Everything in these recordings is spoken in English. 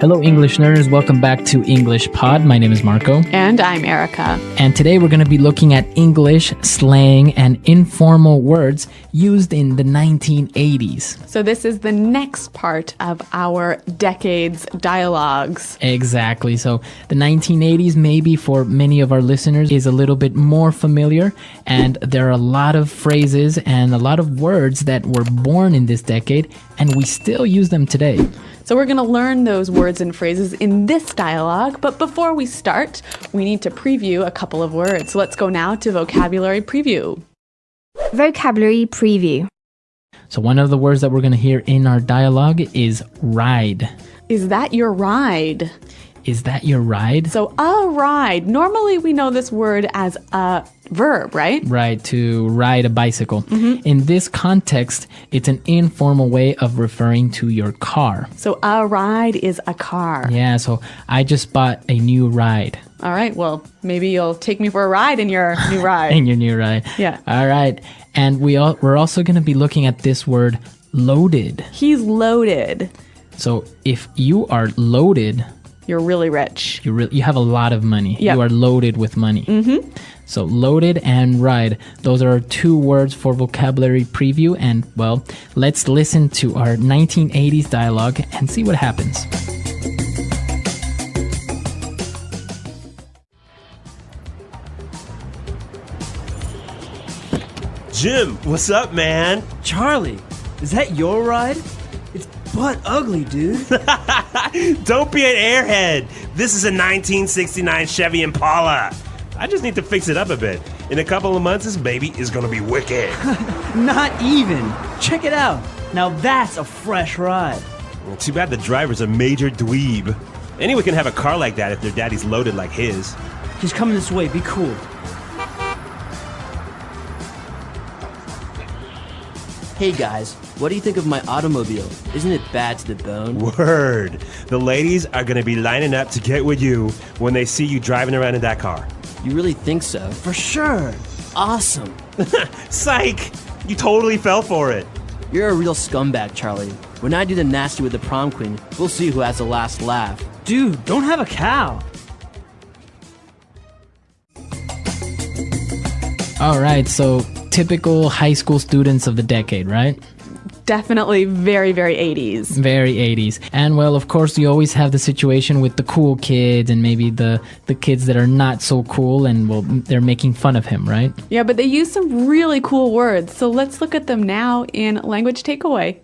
Hello, English learners. Welcome back to English Pod. My name is Marco. And I'm Erica. And today we're going to be looking at English, slang, and informal words used in the 1980s. So this is the next part of our decades dialogues. Exactly. So the 1980s, maybe for many of our listeners, is a little bit more familiar. And there are a lot of phrases and a lot of words that were born in this decade, and we still use them today. So we're going to learn those words and phrases in this dialogue, but before we start, we need to preview a couple of words. So let's go now to vocabulary preview. Vocabulary preview. So one of the words that we're going to hear in our dialogue is ride. Is that your ride? Is that your ride? So a ride. Normally we know this word as a verb, right? Right, to ride a bicycle. In this context, it's an informal way of referring to your car. So a ride is a car. Yeah, so I just bought a new ride. All right, well, maybe you'll take me for a ride in your new ride. In your new ride. Yeah. All right. And we're also going to be looking at this word loaded. He's loaded. So if you are loaded, you're really rich. You have a lot of money. Yep. You are loaded with money. So loaded and ride, those are our two words for vocabulary preview. And well, let's listen to our 1980s dialogue and see what happens. Jim, what's up, man? Charlie, is that your ride? It's butt ugly, dude. Don't be an airhead. This is a 1969 Chevy Impala. I just need to fix it up a bit. In a couple of months, this baby is gonna be wicked. Not even. Check it out. Now that's a fresh ride. Well, too bad the driver's a major dweeb. Anyone can have a car like that if their daddy's loaded like his. He's coming this way. Be cool. Hey guys, what do you think of my automobile? Isn't it bad to the bone? Word. The ladies are gonna be lining up to get with you when they see you driving around in that car. You really think so? For sure. Awesome. Psych! You totally fell for it. You're a real scumbag, Charlie. When I do the nasty with the prom queen, we'll see who has the last laugh. Dude, don't have a cow. All right, so typical high school students of the decade, right? Definitely very, very 80s. Very 80s. And well, of course, you always have the situation with the cool kids and maybe the kids that are not so cool and, well, they're making fun of him, right? Yeah, but they use some really cool words. So let's look at them now in Language Takeaway.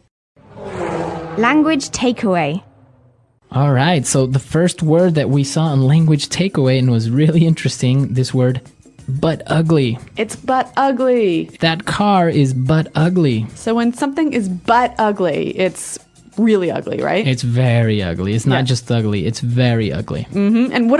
Language takeaway. All right, so the first word that we saw in Language Takeaway and was really interesting, this word, butt ugly. It's butt ugly. That car is butt ugly. So when something is butt ugly, it's really ugly, right? It's very ugly. It's not Yeah. just ugly, it's very ugly. And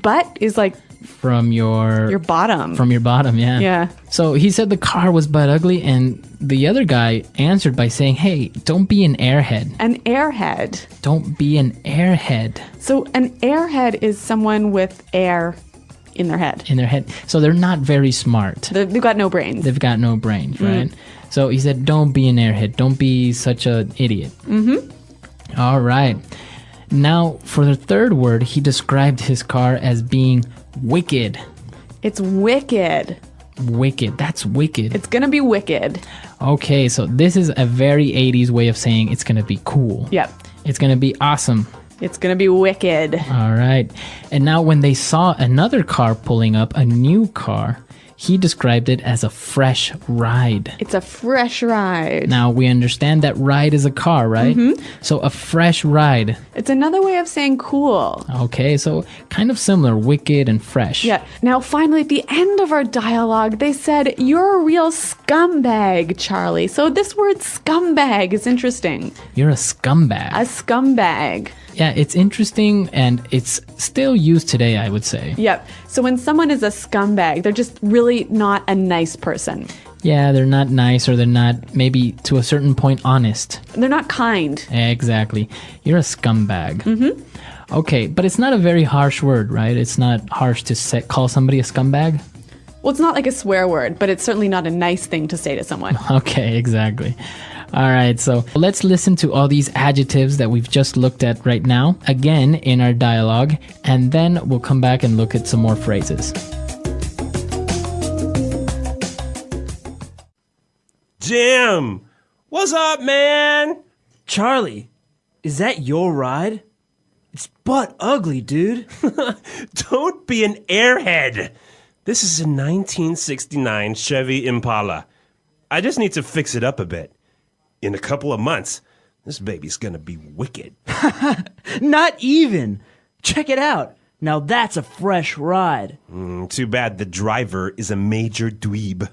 butt is like From your bottom. From your bottom, yeah. Yeah. So he said the car was butt ugly, and the other guy answered by saying, hey, don't be an airhead. An airhead. Don't be an airhead. So an airhead is someone with air in their head. In their head. So they're not very smart. They've got no brains. They've got no brains, right? So he said, don't be an airhead. Don't be such an idiot. All right. Now, for the third word, he described his car as being wicked. It's wicked. Wicked. That's wicked. It's gonna be wicked. Okay, so this is a very 80s way of saying it's going to be cool. Yep. It's going to be awesome. It's gonna be wicked. All right. And now when they saw another car pulling up, a new car, he described it as a fresh ride. It's a fresh ride. Now we understand that ride is a car, right? So a fresh ride. It's another way of saying cool. Okay, so kind of similar, wicked and fresh. Yeah. Now, finally, at the end of our dialogue, they said, you're a real scumbag, Charlie. So this word scumbag is interesting. You're a scumbag. A scumbag. Yeah, it's interesting and it's still used today, I would say. Yep. So when someone is a scumbag, they're just really not a nice person. Yeah, they're not nice or they're not, maybe to a certain point, honest. They're not kind. Exactly. You're a scumbag. Okay, but it's not a very harsh word, right? It's not harsh to call somebody a scumbag. Well, it's not like a swear word, but it's certainly not a nice thing to say to someone. Okay, exactly. All right, so let's listen to all these adjectives that we've just looked at right now, again in our dialogue, and then we'll come back and look at some more phrases. Jim! What's up, man? Charlie, is that your ride? It's butt ugly, dude. Don't be an airhead. This is a 1969 Chevy Impala. I just need to fix it up a bit. In a couple of months, this baby's gonna be wicked. Not even. Check it out. Now that's a fresh ride. Too bad the driver is a major dweeb.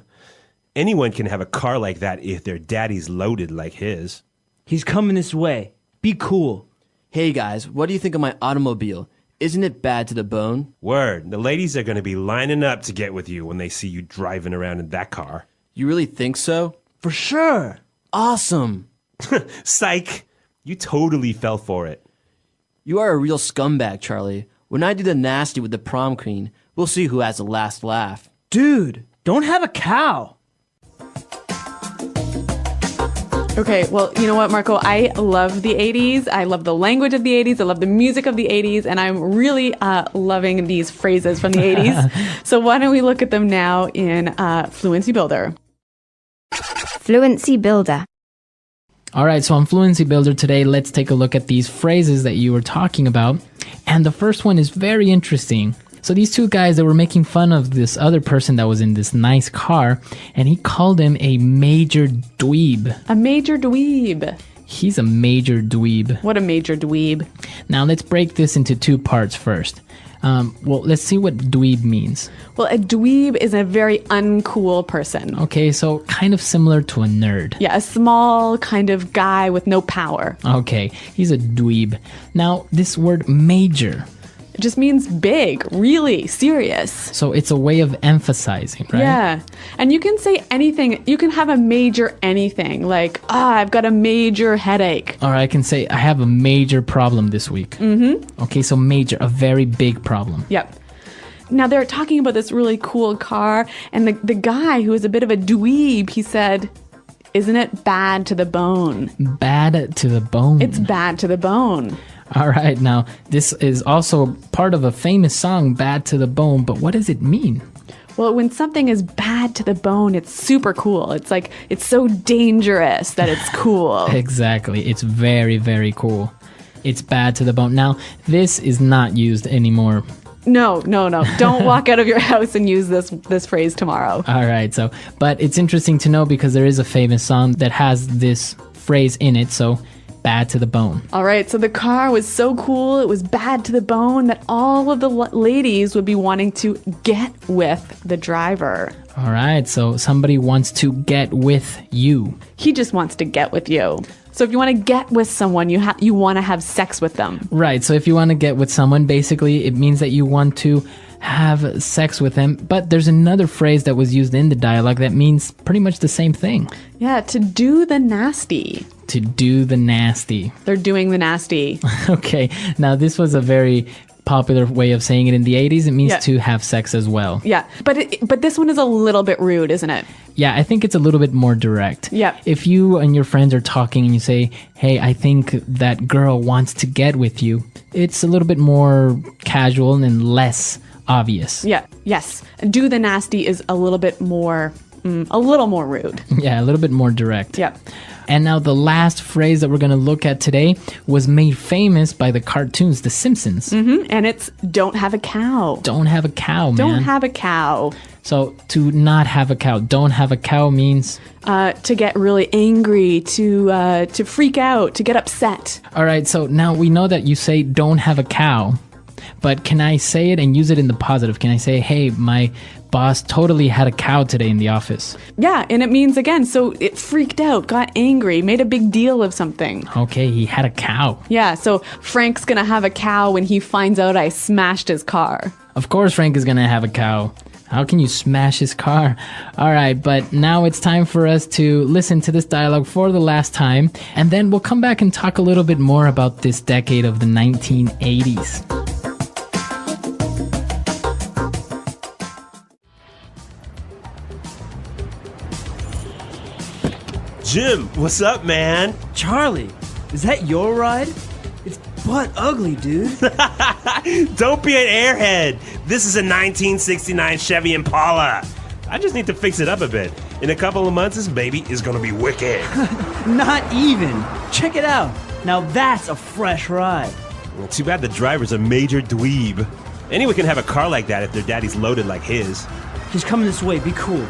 Anyone can have a car like that if their daddy's loaded like his. He's coming this way. Be cool. Hey guys, what do you think of my automobile? Isn't it bad to the bone? Word, the ladies are gonna be lining up to get with you when they see you driving around in that car. You really think so? For sure. Awesome. Psych! You totally fell for it. You are a real scumbag, Charlie. When I do the nasty with the prom queen, we'll see who has the last laugh. Dude, don't have a cow. Okay, well, you know what, Marco? I love the 80s. I love the language of the 80s. I love the music of the 80s. And I'm really loving these phrases from the 80s. So why don't we look at them now in Fluency Builder? Fluency Builder. All right, so on Fluency Builder today, let's take a look at these phrases that you were talking about. And the first one is very interesting. So these two guys that were making fun of this other person that was in this nice car, and he called him a major dweeb. A major dweeb. He's a major dweeb. What a major dweeb. Now let's break this into two parts first. Well, let's see what dweeb means. Well, a dweeb is a very uncool person. Okay, so kind of similar to a nerd. Yeah, a small kind of guy with no power. Okay, he's a dweeb. Now, this word major. It just means big, really serious. So it's a way of emphasizing, right? Yeah. And you can say anything. You can have a major anything, like, I've got a major headache. Or I can say, I have a major problem this week. Mm-hmm. Okay, so major, a very big problem. Yep. Now they're talking about this really cool car, and the guy who is a bit of a dweeb, he said, isn't it bad to the bone? Bad to the bone. It's bad to the bone. All right, now this is also part of a famous song, Bad to the Bone, but what does it mean? Well, when something is bad to the bone, it's super cool. It's like, it's so dangerous that it's cool. Exactly. It's very, very cool. It's bad to the bone. Now, this is not used anymore. No. Don't walk out of your house and use this phrase tomorrow. All right, but it's interesting to know because there is a famous song that has this phrase in it, so bad to the bone. All right, so the car was so cool, it was bad to the bone that all of the ladies would be wanting to get with the driver. All right, so somebody wants to get with you. He just wants to get with you. So if you want to get with someone, you want to have sex with them. Right, so if you want to get with someone, basically it means that you want to have sex with them. But there's another phrase that was used in the dialogue that means pretty much the same thing. Yeah, to do the nasty. To do the nasty. They're doing the nasty. Okay, now this was a very popular way of saying it in the 80s. It means Yeah. to have sex as well. Yeah, but this one is a little bit rude, isn't it? Yeah, I think it's a little bit more direct. Yeah. If you and your friends are talking and you say, hey, I think that girl wants to get with you, it's a little bit more casual and less obvious. Yeah, yes. Do the nasty is a little bit more rude. Yeah, a little bit more direct. Yeah. And now the last phrase that we're going to look at today was made famous by the cartoons, The Simpsons. Mm-hmm. And it's don't have a cow. Don't have a cow, man. Don't have a cow. So to not have a cow, don't have a cow means? To get really angry, to freak out, to get upset. All right, so now we know that you say don't have a cow, but can I say it and use it in the positive? Can I say, hey, my boss totally had a cow today in the office? Yeah, and it means, again, so it freaked out, got angry, made a big deal of something. Okay, he had a cow. Yeah, so Frank's gonna have a cow when he finds out I smashed his car. Of course Frank is going to have a cow. How can you smash his car? All right, but now it's time for us to listen to this dialogue for the last time, and then we'll come back and talk a little bit more about this decade of the 1980s. Jim, what's up, man? Charlie, is that your ride? It's butt ugly, dude. Don't be an airhead. This is a 1969 Chevy Impala. I just need to fix it up a bit. In a couple of months, this baby is gonna be wicked. Not even. Check it out. Now that's a fresh ride. Well, too bad the driver's a major dweeb. Anyone can have a car like that if their daddy's loaded like his. He's coming this way. Be cool.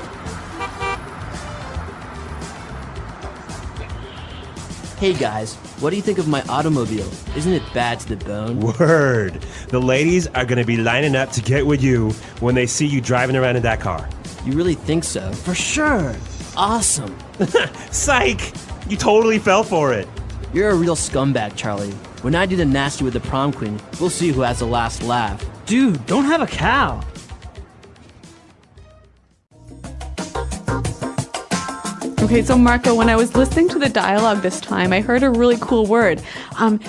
Hey guys, what do you think of my automobile? Isn't it bad to the bone? Word. The ladies are gonna be lining up to get with you when they see you driving around in that car. You really think so? For sure. Awesome. Psych! You totally fell for it. You're a real scumbag, Charlie. When I do the nasty with the prom queen, we'll see who has the last laugh. Dude, don't have a cow. Okay, so Marco, when I was listening to the dialogue this time, I heard a really cool word.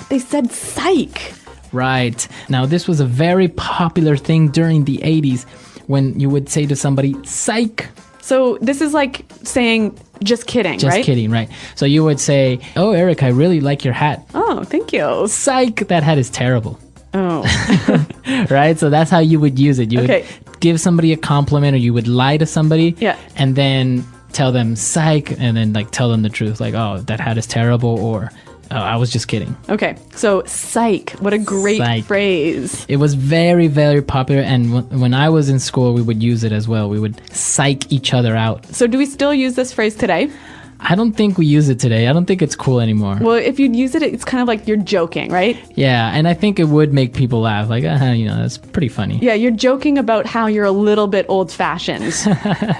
They said psych. Right. Now, this was a very popular thing during the 80s when you would say to somebody, psych. So this is like saying just kidding, Just right? kidding, right? So you would say, oh, Eric, I really like your hat. Oh, thank you. Psych, that hat is terrible. Oh. Right? So that's how you would use it. You Okay. would give somebody a compliment or you would lie to somebody. Yeah. And then tell them psych and then like tell them the truth. Like, oh, that hat is terrible or oh, I was just kidding. Okay, so psych. What a great Psych. phrase. It was very, very popular. And when I was in school, we would use it as well. We would psych each other out. So do we still use this phrase today? I don't think we use it today. I don't think it's cool anymore. Well, if you'd use it, it's kind of like you're joking, right? Yeah, and I think it would make people laugh. Like, that's pretty funny. Yeah, you're joking about how you're a little bit old-fashioned.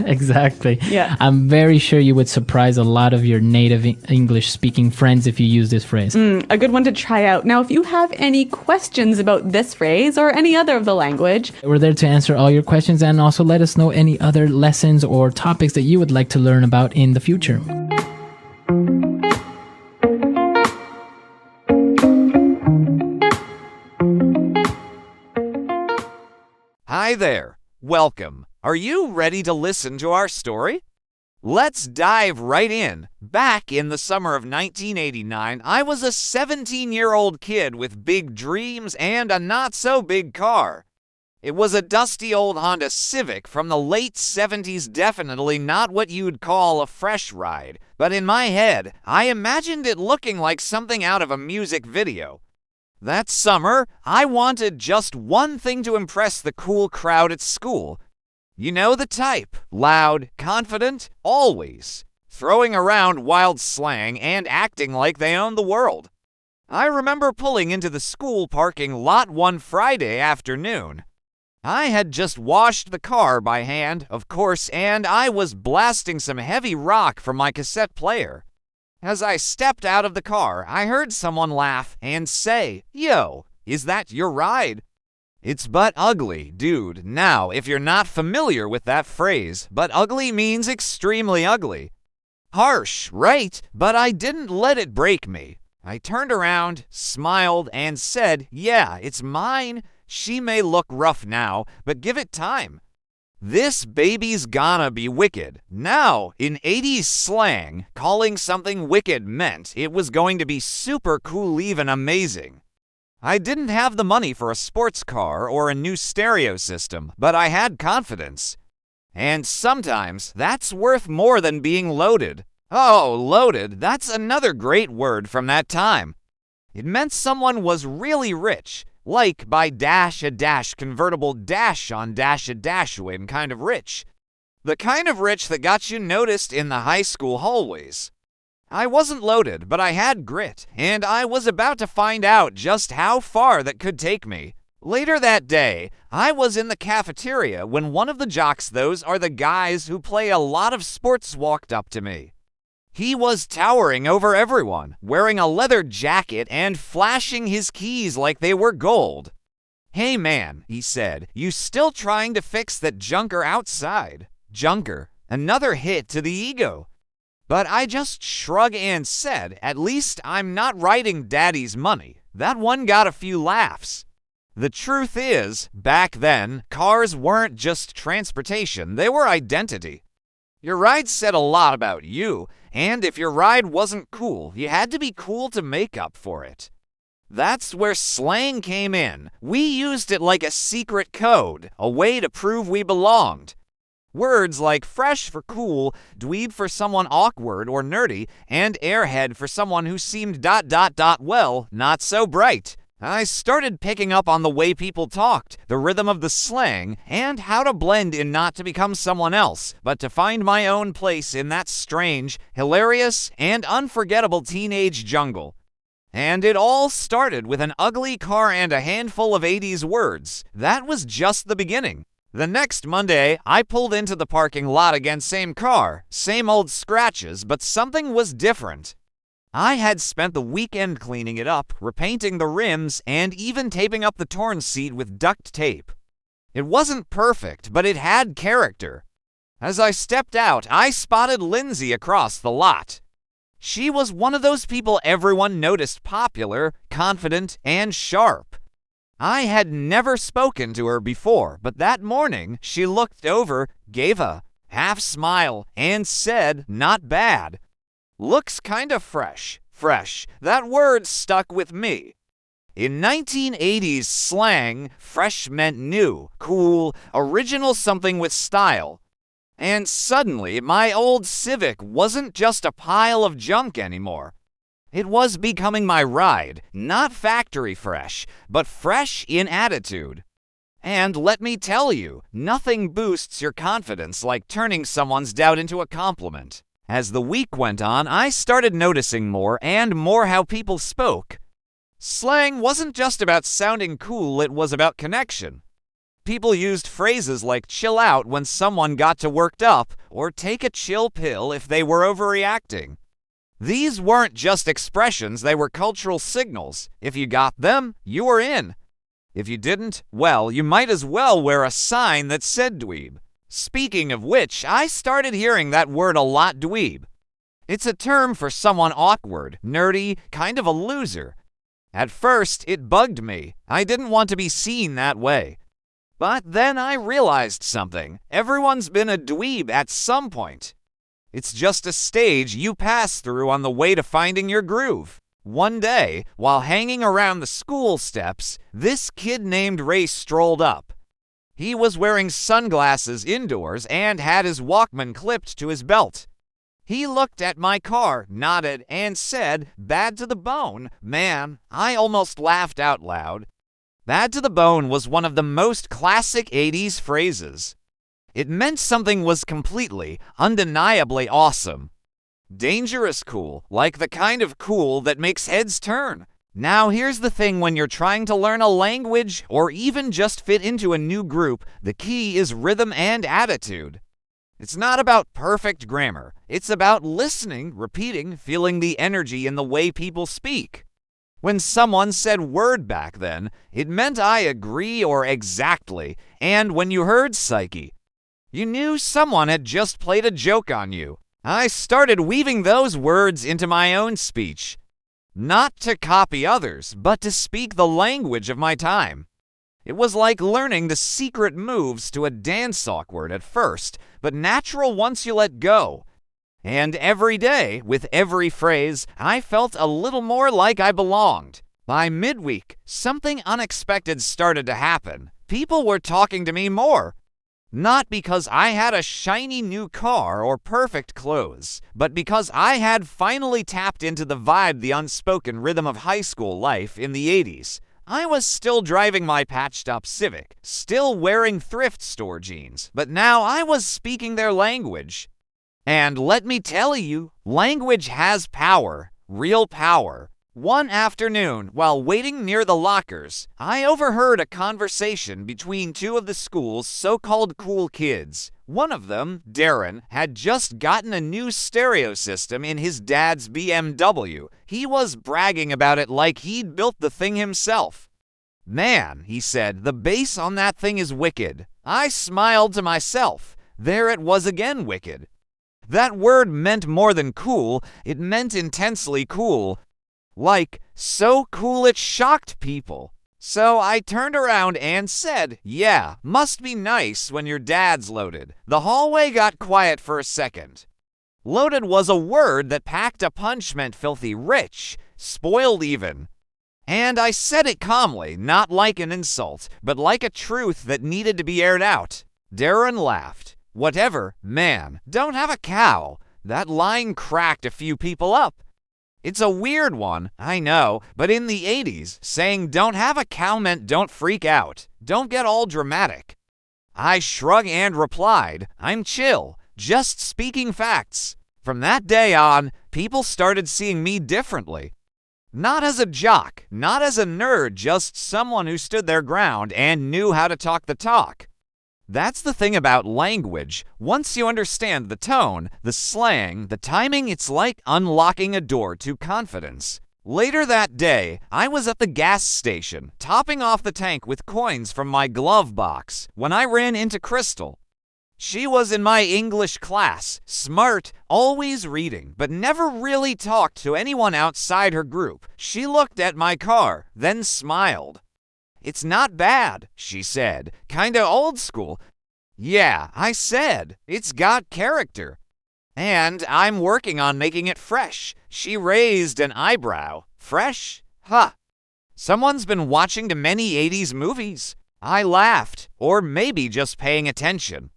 Exactly. Yeah. I'm very sure you would surprise a lot of your native English-speaking friends if you use this phrase. A good one to try out. Now, if you have any questions about this phrase or any other of the language, We're there to answer all your questions and also let us know any other lessons or topics that you would like to learn about in the future. Hi there. Welcome. Are you ready to listen to our story? Let's dive right in. Back in the summer of 1989, I was a 17-year-old kid with big dreams and a not-so-big car. It was a dusty old Honda Civic from the late 70s, definitely not what you'd call a fresh ride. But in my head, I imagined it looking like something out of a music video. That summer, I wanted just one thing to impress the cool crowd at school. You know the type, loud, confident, always, throwing around wild slang and acting like they own the world. I remember pulling into the school parking lot one Friday afternoon. I had just washed the car by hand, of course, and I was blasting some heavy rock from my cassette player. As I stepped out of the car, I heard someone laugh and say, "Yo, is that your ride?" It's butt ugly, dude. Now, if you're not familiar with that phrase, butt ugly means extremely ugly. Harsh, right? But I didn't let it break me. I turned around, smiled, and said, "Yeah, it's mine. She may look rough now, but give it time. This baby's gonna be wicked." Now, in 80s slang, calling something wicked meant it was going to be super cool, even amazing. I didn't have the money for a sports car or a new stereo system, but I had confidence. And sometimes that's worth more than being loaded. Oh, loaded, that's another great word from that time. It meant someone was really rich, like by dash a dash convertible dash on dash a dash win kind of rich. The kind of rich that got you noticed in the high school hallways. I wasn't loaded, but I had grit, and I was about to find out just how far that could take me. Later that day, I was in the cafeteria when one of the jocks, those are the guys who play a lot of sports, walked up to me. He was towering over everyone, wearing a leather jacket and flashing his keys like they were gold. "Hey man," he said, "you still trying to fix that junker outside?" Junker, another hit to the ego. But I just shrugged and said, "At least I'm not writing daddy's money." That one got a few laughs. The truth is, back then, cars weren't just transportation, they were identity. Your ride said a lot about you, and if your ride wasn't cool, you had to be cool to make up for it. That's where slang came in. We used it like a secret code, a way to prove we belonged. Words like fresh for cool, dweeb for someone awkward or nerdy, and airhead for someone who seemed well, not so bright. I started picking up on the way people talked, the rhythm of the slang, and how to blend in not to become someone else, but to find my own place in that strange, hilarious, and unforgettable teenage jungle. And it all started with an ugly car and a handful of 80s words. That was just the beginning. The next Monday, I pulled into the parking lot again, same car, same old scratches, but something was different. I had spent the weekend cleaning it up, repainting the rims, and even taping up the torn seat with duct tape. It wasn't perfect, but it had character. As I stepped out, I spotted Lindsay across the lot. She was one of those people everyone noticed popular, confident, and sharp. I had never spoken to her before, but that morning she looked over, gave a half smile, and said, "Not bad." Looks kinda fresh. Fresh. That word stuck with me. In 1980s slang, fresh meant new, cool, original, something with style. And suddenly, my old Civic wasn't just a pile of junk anymore. It was becoming my ride, not factory fresh, but fresh in attitude. And let me tell you, nothing boosts your confidence like turning someone's doubt into a compliment. As the week went on, I started noticing more and more how people spoke. Slang wasn't just about sounding cool, it was about connection. People used phrases like chill out when someone got too worked up, or take a chill pill if they were overreacting. These weren't just expressions, they were cultural signals. If you got them, you were in. If you didn't, well, you might as well wear a sign that said dweeb. Speaking of which, I started hearing that word a lot, dweeb. It's a term for someone awkward, nerdy, kind of a loser. At first, it bugged me. I didn't want to be seen that way. But then I realized something. Everyone's been a dweeb at some point. It's just a stage you pass through on the way to finding your groove. One day, while hanging around the school steps, this kid named Ray strolled up. He was wearing sunglasses indoors and had his Walkman clipped to his belt. He looked at my car, nodded, and said, "Bad to the bone." Man, I almost laughed out loud. Bad to the bone was one of the most classic 80s phrases. It meant something was completely, undeniably awesome. Dangerous cool, like the kind of cool that makes heads turn. Now here's the thing, when you're trying to learn a language or even just fit into a new group, the key is rhythm and attitude. It's not about perfect grammar. It's about listening, repeating, feeling the energy in the way people speak. When someone said word back then, it meant I agree or exactly, and when you heard psyche, you knew someone had just played a joke on you. I started weaving those words into my own speech. Not to copy others, but to speak the language of my time. It was like learning the secret moves to a dance, awkward at first, but natural once you let go. And every day, with every phrase, I felt a little more like I belonged. By midweek, something unexpected started to happen. People were talking to me more. Not because I had a shiny new car or perfect clothes, but because I had finally tapped into the vibe, the unspoken rhythm of high school life in the 80s. I was still driving my patched-up Civic, still wearing thrift store jeans, but now I was speaking their language. And let me tell you, language has power, real power. One afternoon, while waiting near the lockers, I overheard a conversation between two of the school's so-called cool kids. One of them, Darren, had just gotten a new stereo system in his dad's BMW. He was bragging about it like he'd built the thing himself. "Man," he said, "the bass on that thing is wicked." I smiled to myself. There it was again, wicked. That word meant more than cool, it meant intensely cool. Like, so cool it shocked people. So I turned around and said, "Yeah, must be nice when your dad's loaded." The hallway got quiet for a second. Loaded was a word that packed a punch meant filthy rich, spoiled even. And I said it calmly, not like an insult, but like a truth that needed to be aired out. Darren laughed. "Whatever, man, don't have a cow." That line cracked a few people up. It's a weird one, I know, but in the 80s, saying "don't have a cow" meant don't freak out, don't get all dramatic. I shrugged and replied, "I'm chill, just speaking facts." From that day on, people started seeing me differently. Not as a jock, not as a nerd, just someone who stood their ground and knew how to talk the talk. That's the thing about language. Once you understand the tone, the slang, the timing, it's like unlocking a door to confidence. Later that day, I was at the gas station, topping off the tank with coins from my glove box, when I ran into Crystal. She was in my English class, smart, always reading, but never really talked to anyone outside her group. She looked at my car, then smiled. "It's not bad," she said, "kinda old school." "Yeah," I said, "it's got character. And I'm working on making it fresh." She raised an eyebrow. "Fresh? Huh. Someone's been watching too many 80s movies." I laughed, or maybe just paying attention.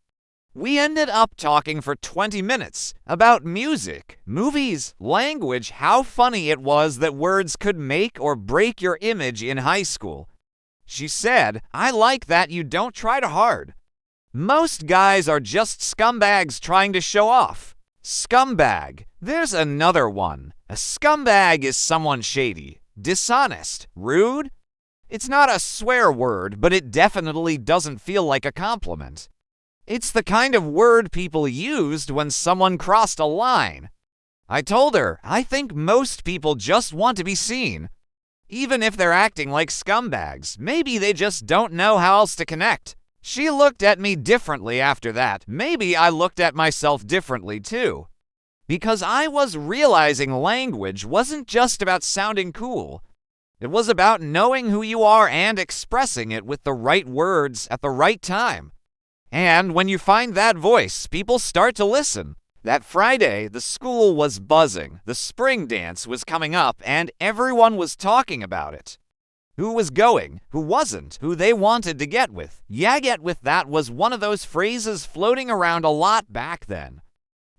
We ended up talking for 20 minutes about music, movies, language, how funny it was that words could make or break your image in high school. She said, "I like that you don't try too hard. Most guys are just scumbags trying to show off." Scumbag. There's another one. A scumbag is someone shady, dishonest, rude. It's not a swear word, but it definitely doesn't feel like a compliment. It's the kind of word people used when someone crossed a line. I told her, I think most people just want to be seen. Even if they're acting like scumbags, maybe they just don't know how else to connect. She looked at me differently after that. Maybe I looked at myself differently too. Because I was realizing language wasn't just about sounding cool. It was about knowing who you are and expressing it with the right words at the right time. And when you find that voice, people start to listen. That Friday, the school was buzzing. The spring dance was coming up, and everyone was talking about it. Who was going, who wasn't, who they wanted to get with. "Yeah, get with that" was one of those phrases floating around a lot back then.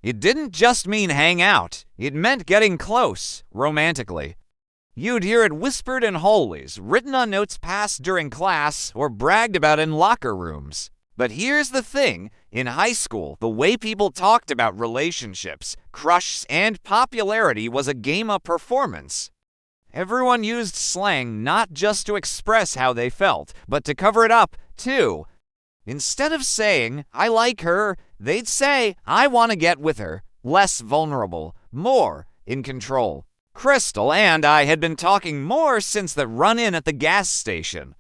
It didn't just mean hang out. It meant getting close, romantically. You'd hear it whispered in hallways, written on notes passed during class, or bragged about in locker rooms. But here's the thing, in high school, the way people talked about relationships, crushes, and popularity was a game of performance. Everyone used slang not just to express how they felt, but to cover it up, too. Instead of saying, "I like her," they'd say, "I want to get with her." Less vulnerable, more in control. Crystal and I had been talking more since the run-in at the gas station.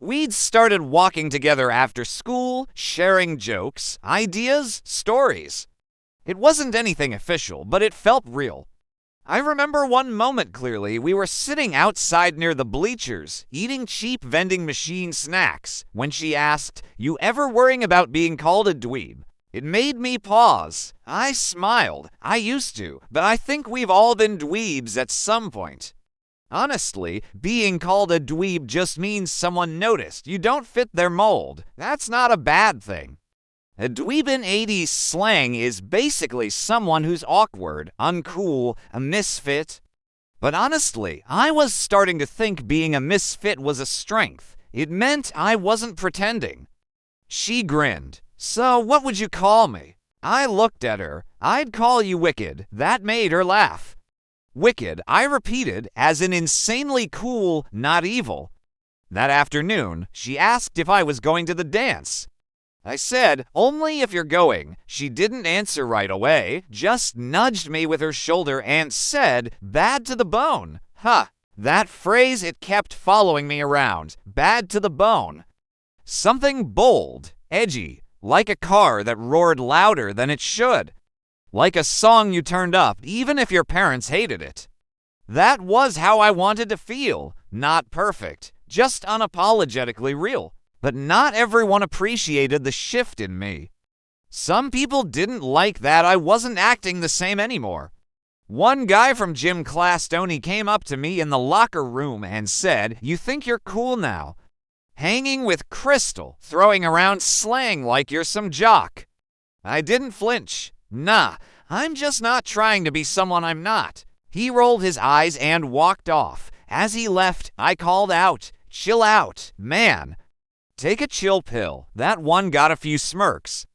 We'd started walking together after school, sharing jokes, ideas, stories. It wasn't anything official, but it felt real. I remember one moment clearly. We were sitting outside near the bleachers, eating cheap vending machine snacks, when she asked, "You ever worrying about being called a dweeb?" It made me pause. I smiled. I used to, but I think we've all been dweebs at some point. Honestly, being called a dweeb just means someone noticed you don't fit their mold. That's not a bad thing. A dweeb in 80s slang is basically someone who's awkward, uncool, a misfit. But honestly, I was starting to think being a misfit was a strength. It meant I wasn't pretending. She grinned. "So what would you call me?" I looked at her. "I'd call you wicked." That made her laugh. Wicked, I repeated, as in insanely cool, not evil. That afternoon, she asked if I was going to the dance. I said, "Only if you're going." She didn't answer right away, just nudged me with her shoulder and said, "Bad to the bone." Huh. That phrase, it kept following me around. Bad to the bone. Something bold, edgy, like a car that roared louder than it should. Like a song you turned up, even if your parents hated it. That was how I wanted to feel. Not perfect, just unapologetically real. But not everyone appreciated the shift in me. Some people didn't like that I wasn't acting the same anymore. One guy from gym class, Tony, came up to me in the locker room and said, "You think you're cool now? Hanging with Crystal, throwing around slang like you're some jock." I didn't flinch. Nah, I'm just not trying to be someone I'm not. He rolled his eyes and walked off. As he left, I called out, "Chill out, man. Take a chill pill." That one got a few smirks.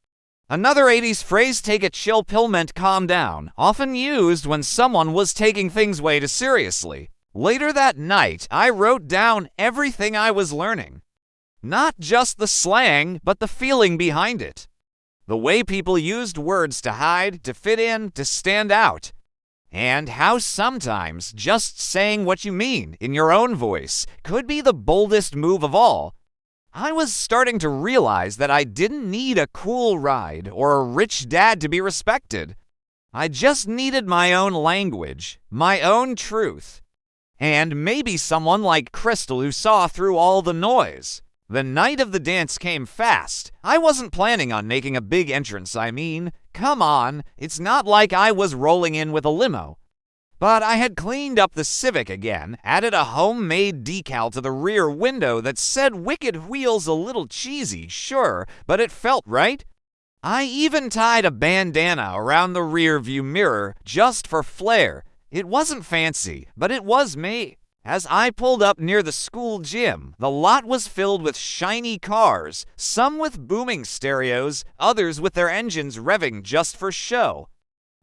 Another 80s phrase, "take a chill pill," meant calm down, often used when someone was taking things way too seriously. Later that night, I wrote down everything I was learning. Not just the slang, but the feeling behind it. The way people used words to hide, to fit in, to stand out. And how sometimes just saying what you mean in your own voice could be the boldest move of all. I was starting to realize that I didn't need a cool ride or a rich dad to be respected. I just needed my own language, my own truth, and maybe someone like Crystal who saw through all the noise. The night of the dance came fast. I wasn't planning on making a big entrance, come on, it's not like I was rolling in with a limo. But I had cleaned up the Civic again, added a homemade decal to the rear window that said "Wicked Wheels," a little cheesy, sure, but it felt right. I even tied a bandana around the rear view mirror just for flair. It wasn't fancy, but it was me. As I pulled up near the school gym, the lot was filled with shiny cars, some with booming stereos, others with their engines revving just for show.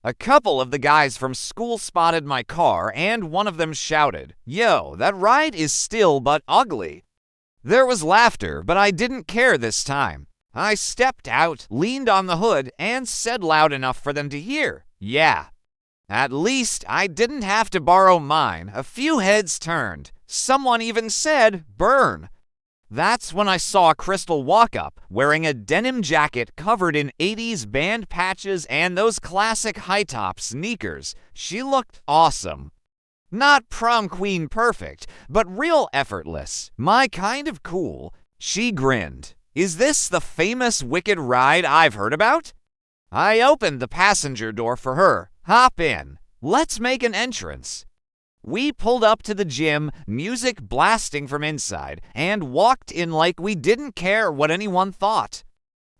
A couple of the guys from school spotted my car, and one of them shouted, "Yo, that ride is still but ugly." There was laughter, but I didn't care this time. I stepped out, leaned on the hood, and said loud enough for them to hear, "Yeah." At least I didn't have to borrow mine. A few heads turned. Someone even said, "Burn." That's when I saw Crystal walk up, wearing a denim jacket covered in 80s band patches and those classic high-top sneakers. She looked awesome. Not prom queen perfect, but real effortless. My kind of cool. She grinned. "Is this the famous Wicked ride I've heard about?" I opened the passenger door for her. "Hop in. Let's make an entrance." We pulled up to the gym, music blasting from inside, and walked in like we didn't care what anyone thought.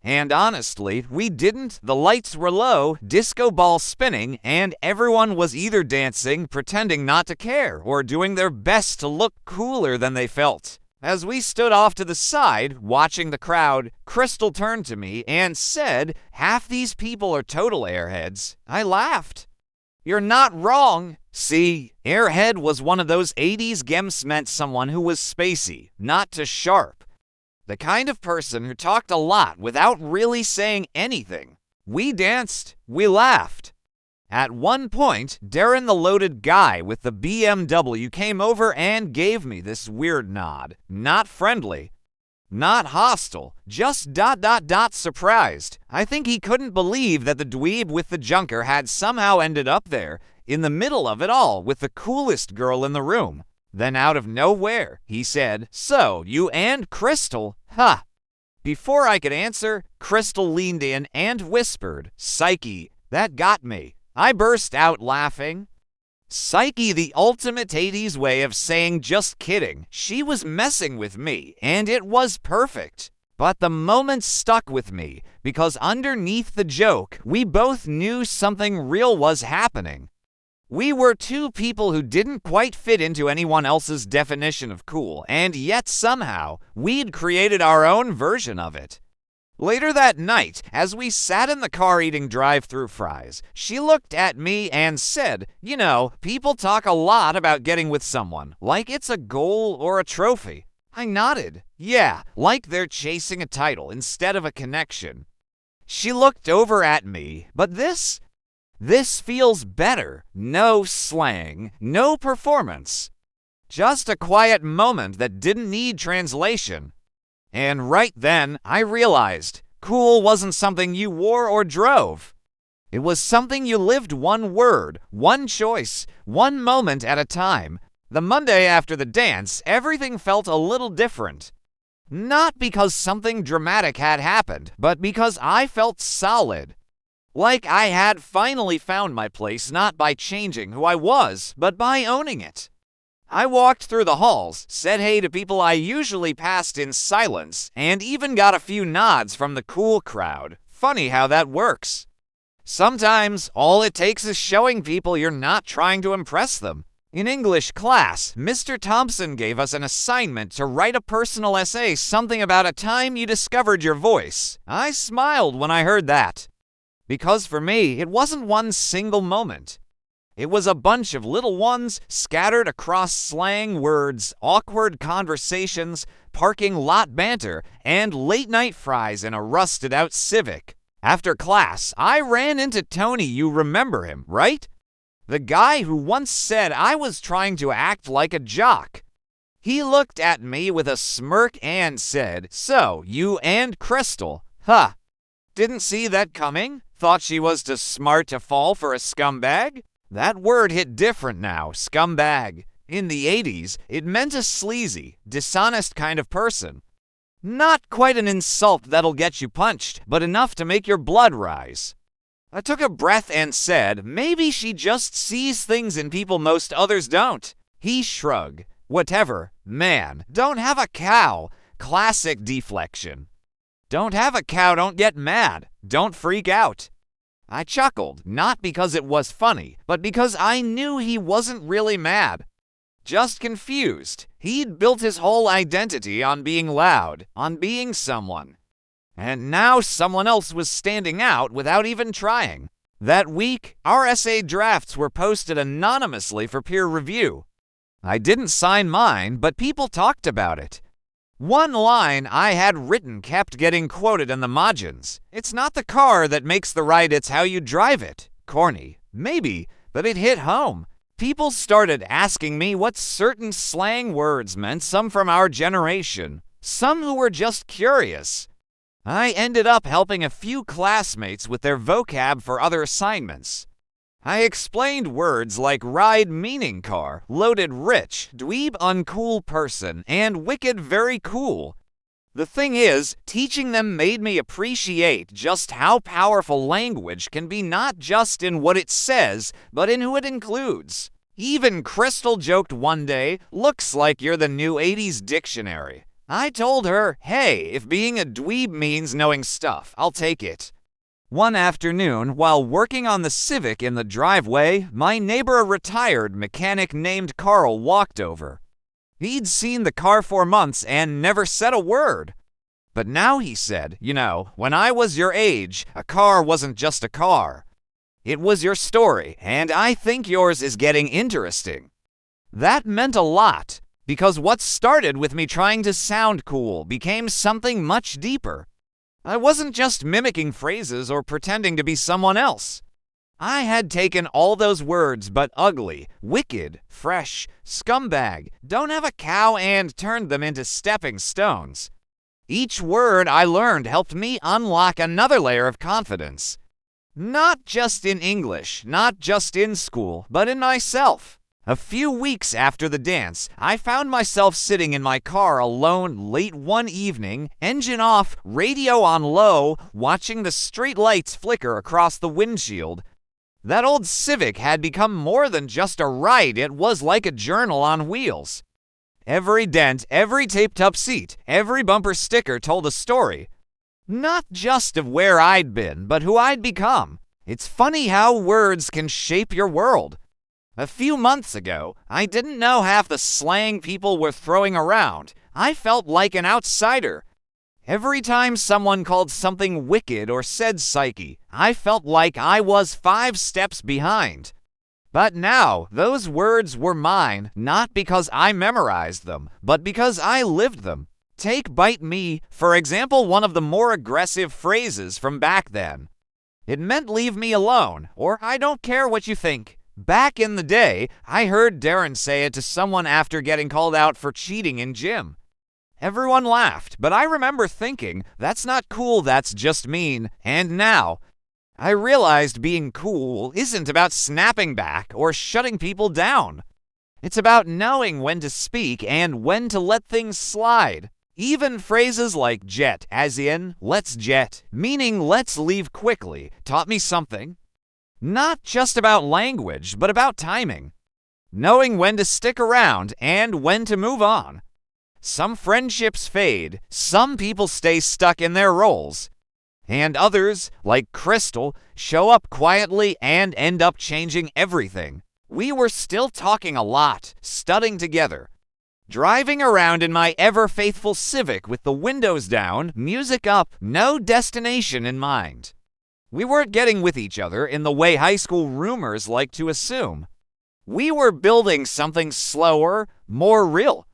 And honestly, we didn't. The lights were low, disco ball spinning, and everyone was either dancing, pretending not to care, or doing their best to look cooler than they felt. As we stood off to the side, watching the crowd, Crystal turned to me and said, "Half these people are total airheads." I laughed. "You're not wrong." See, airhead was one of those 80s gems, meant someone who was spacey, not too sharp. The kind of person who talked a lot without really saying anything. We danced, we laughed. At one point, Darren, the loaded guy with the BMW, came over and gave me this weird nod. Not friendly. Not hostile, just ... surprised. I think he couldn't believe that the dweeb with the junker had somehow ended up there, in the middle of it all, with the coolest girl in the room. Then out of nowhere, he said, "So, you and Crystal, huh?" Before I could answer, Crystal leaned in and whispered, "Psyche." That got me. I burst out laughing. Psyche, the ultimate 80s way of saying just kidding. She was messing with me, and it was perfect. But the moment stuck with me, because underneath the joke, we both knew something real was happening. We were two people who didn't quite fit into anyone else's definition of cool, and yet somehow, we'd created our own version of it. Later that night, as we sat in the car eating drive-thru fries, she looked at me and said, "You know, people talk a lot about getting with someone, like it's a goal or a trophy." I nodded. "Yeah, like they're chasing a title instead of a connection." She looked over at me, "But this feels better. No slang, no performance. Just a quiet moment that didn't need translation." And right then, I realized cool wasn't something you wore or drove. It was something you lived, one word, one choice, one moment at a time. The Monday after the dance, everything felt a little different. Not because something dramatic had happened, but because I felt solid. Like I had finally found my place not by changing who I was, but by owning it. I walked through the halls, said hey to people I usually passed in silence, and even got a few nods from the cool crowd. Funny how that works. Sometimes, all it takes is showing people you're not trying to impress them. In English class, Mr. Thompson gave us an assignment to write a personal essay, something about a time you discovered your voice. I smiled when I heard that. Because for me, it wasn't one single moment. It was a bunch of little ones scattered across slang words, awkward conversations, parking lot banter, and late-night fries in a rusted-out Civic. After class, I ran into Tony. You remember him, right? The guy who once said I was trying to act like a jock. He looked at me with a smirk and said, "So, you and Crystal, huh? Didn't see that coming? Thought she was too smart to fall for a scumbag?" That word hit different now, scumbag. In the 80s, it meant a sleazy, dishonest kind of person. Not quite an insult that'll get you punched, but enough to make your blood rise. I took a breath and said, maybe she just sees things in people most others don't. He shrugged. Whatever. Man, don't have a cow. Classic deflection. Don't have a cow, don't get mad. Don't freak out. I chuckled, not because it was funny, but because I knew he wasn't really mad. Just confused. He'd built his whole identity on being loud, on being someone. And now someone else was standing out without even trying. That week, our essay drafts were posted anonymously for peer review. I didn't sign mine, but people talked about it. One line I had written kept getting quoted in the margins. It's not the car that makes the ride, it's how you drive it. Corny, maybe, but it hit home. People started asking me what certain slang words meant, some from our generation, some who were just curious. I ended up helping a few classmates with their vocab for other assignments. I explained words like ride meaning car, loaded rich, dweeb uncool person, and wicked very cool. The thing is, teaching them made me appreciate just how powerful language can be, not just in what it says, but in who it includes. Even Crystal joked one day, looks like you're the new 80s dictionary. I told her, hey, if being a dweeb means knowing stuff, I'll take it. One afternoon, while working on the Civic in the driveway, my neighbor, a retired mechanic named Carl, walked over. He'd seen the car for months and never said a word. But now he said, you know, when I was your age, a car wasn't just a car. It was your story, and I think yours is getting interesting. That meant a lot. Because what started with me trying to sound cool became something much deeper. I wasn't just mimicking phrases or pretending to be someone else. I had taken all those words but ugly, wicked, fresh, scumbag, don't have a cow, and turned them into stepping stones. Each word I learned helped me unlock another layer of confidence. Not just in English, not just in school, but in myself. A few weeks after the dance, I found myself sitting in my car alone late one evening, engine off, radio on low, watching the street lights flicker across the windshield. That old Civic had become more than just a ride, it was like a journal on wheels. Every dent, every taped-up seat, every bumper sticker told a story. Not just of where I'd been, but who I'd become. It's funny how words can shape your world. A few months ago, I didn't know half the slang people were throwing around. I felt like an outsider. Every time someone called something wicked or said psyche, I felt like I was 5 steps behind. But now, those words were mine, not because I memorized them, but because I lived them. Take bite me, for example, one of the more aggressive phrases from back then. It meant leave me alone, or I don't care what you think. Back in the day, I heard Darren say it to someone after getting called out for cheating in gym. Everyone laughed, but I remember thinking, that's not cool, that's just mean. And now, I realized being cool isn't about snapping back or shutting people down. It's about knowing when to speak and when to let things slide. Even phrases like jet, as in, let's jet, meaning let's leave quickly, taught me something. Not just about language, but about timing. Knowing when to stick around and when to move on. Some friendships fade, some people stay stuck in their roles, and others, like Crystal, show up quietly and end up changing everything. We were still talking a lot, studying together, driving around in my ever-faithful Civic with the windows down, music up, no destination in mind. We weren't getting with each other in the way high school rumors like to assume. We were building something slower, more real.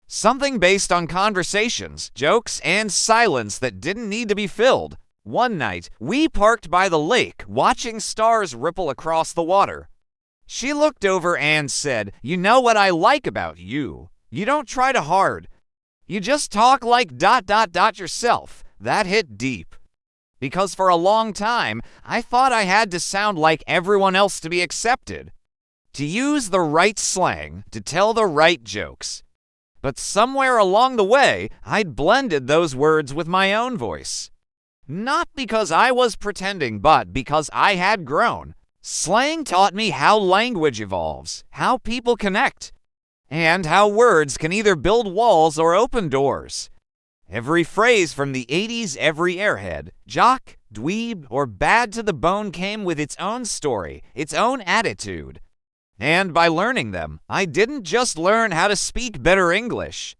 Something based on conversations, jokes, and silence that didn't need to be filled. One night, we parked by the lake, watching stars ripple across the water. She looked over and said, "You know what I like about you? You don't try to hard. You just talk like ... yourself." That hit deep. Because for a long time, I thought I had to sound like everyone else to be accepted. To use the right slang, to tell the right jokes. But somewhere along the way, I'd blended those words with my own voice. Not because I was pretending, but because I had grown. Slang taught me how language evolves, how people connect, and how words can either build walls or open doors. Every phrase from the 80s, every airhead, jock, dweeb, or bad to the bone came with its own story, its own attitude. And by learning them, I didn't just learn how to speak better English.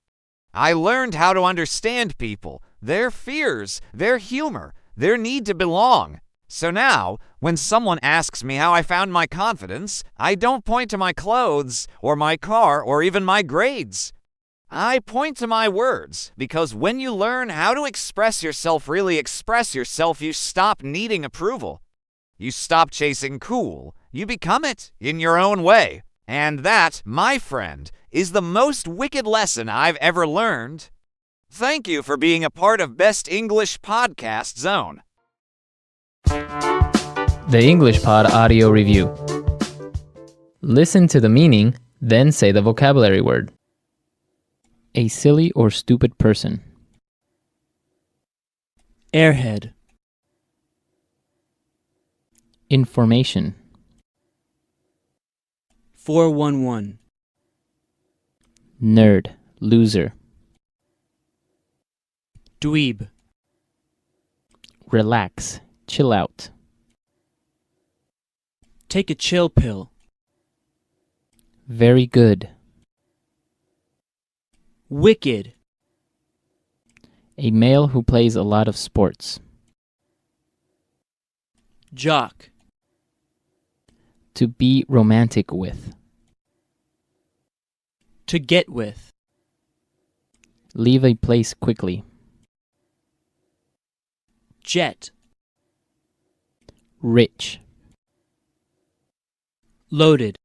I learned how to understand people, their fears, their humor, their need to belong. So now, when someone asks me how I found my confidence, I don't point to my clothes, or my car, or even my grades. I point to my words, because when you learn how to really express yourself, you stop needing approval. You stop chasing cool. You become it in your own way. And that, my friend, is the most wicked lesson I've ever learned. Thank you for being a part of Best English Podcast Zone. The English Pod Audio Review. Listen to the meaning, then say the vocabulary word. A silly or stupid person. Airhead. Information. 411. Nerd. Loser. Dweeb. Relax. Chill out. Take a chill pill. Very good. Wicked. A male who plays a lot of sports. Jock. To be romantic with. To get with. Leave a place quickly. Jet. Rich. Loaded.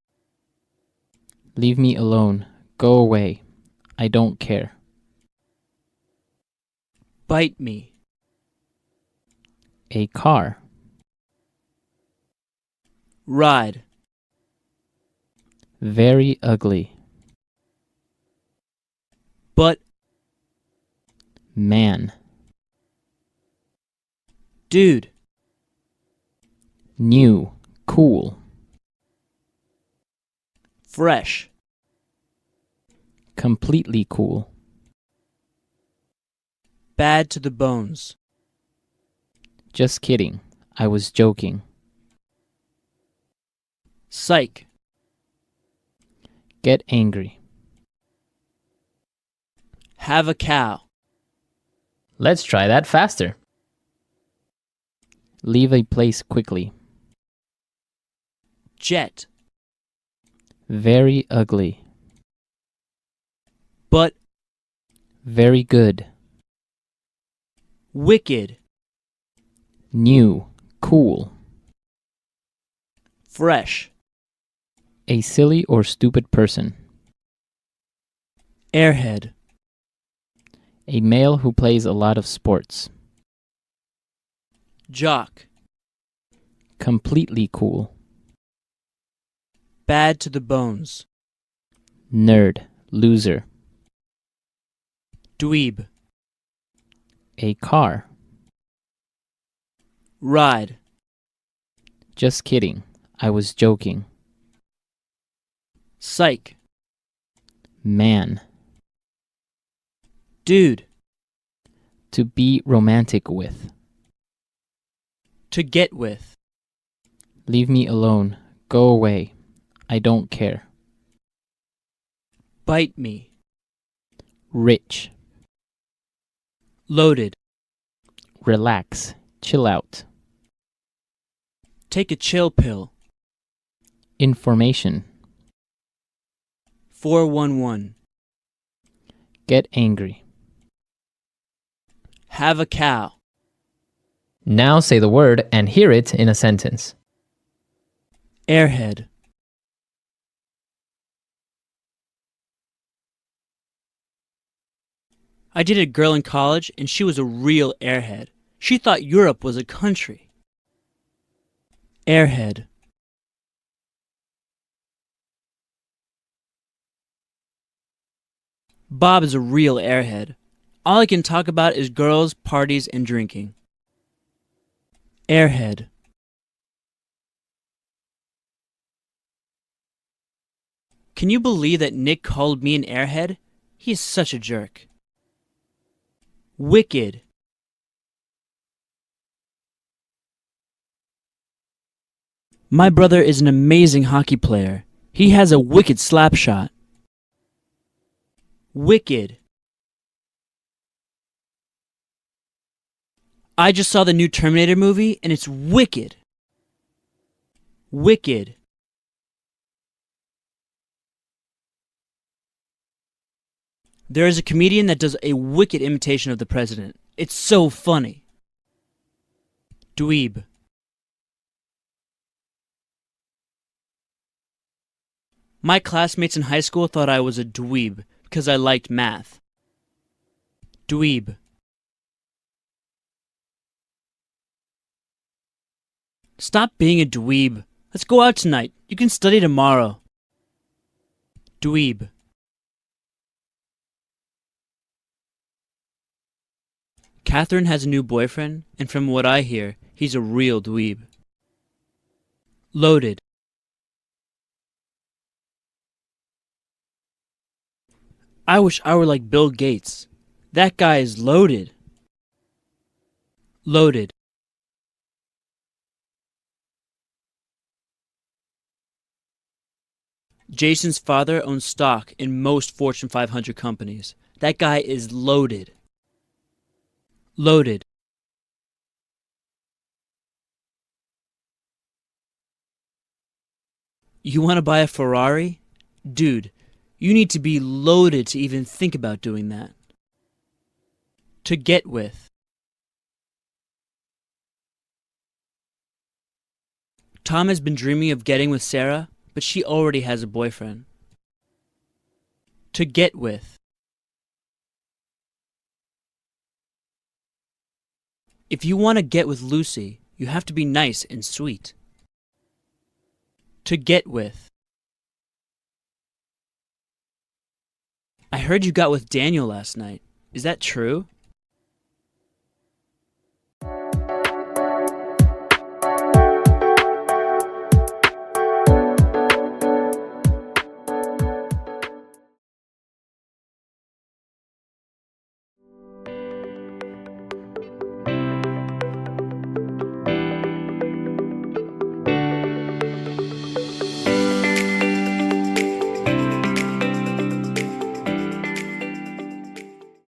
Leave me alone. Go away. I don't care. Bite me. A car. Ride. Very ugly. But. Man. Dude. New. Cool. Fresh. Completely cool. Bad to the bones. Just kidding. I was joking. Psych. Get angry. Have a cow. Let's try that faster. Leave a place quickly. Jet. Very ugly. But. Very good. Wicked. New. Cool. Fresh. A silly or stupid person. Airhead. A male who plays a lot of sports. Jock. Completely cool. Bad to the bones. Nerd. Loser. Dweeb. A car. Ride. Just kidding. I was joking. Psych. Man. Dude. To be romantic with. To get with. Leave me alone. Go away. I don't care. Bite me. Rich. Loaded. Relax. Chill out. Take a chill pill. Information. 411. Get angry. Have a cow. Now say the word and hear it in a sentence. Airhead. I dated a girl in college and she was a real airhead. She thought Europe was a country. Airhead. Bob is a real airhead. All he can talk about is girls, parties, and drinking. Airhead. Can you believe that Nick called me an airhead? He is such a jerk. Wicked. My brother is an amazing hockey player. He has a wicked slap shot. Wicked. I just saw the new Terminator movie and it's wicked. Wicked. There is a comedian that does a wicked imitation of the president. It's so funny. Dweeb. My classmates in high school thought I was a dweeb because I liked math. Dweeb. Stop being a dweeb. Let's go out tonight. You can study tomorrow. Dweeb. Catherine has a new boyfriend, and from what I hear, he's a real dweeb. Loaded. I wish I were like Bill Gates. That guy is loaded. Loaded. Jason's father owns stock in most Fortune 500 companies. That guy is loaded. Loaded. You want to buy a Ferrari? Dude, you need to be loaded to even think about doing that. To get with. Tom has been dreaming of getting with Sarah, but she already has a boyfriend. To get with. If you want to get with Lucy, you have to be nice and sweet. To get with. I heard you got with Daniel last night. Is that true?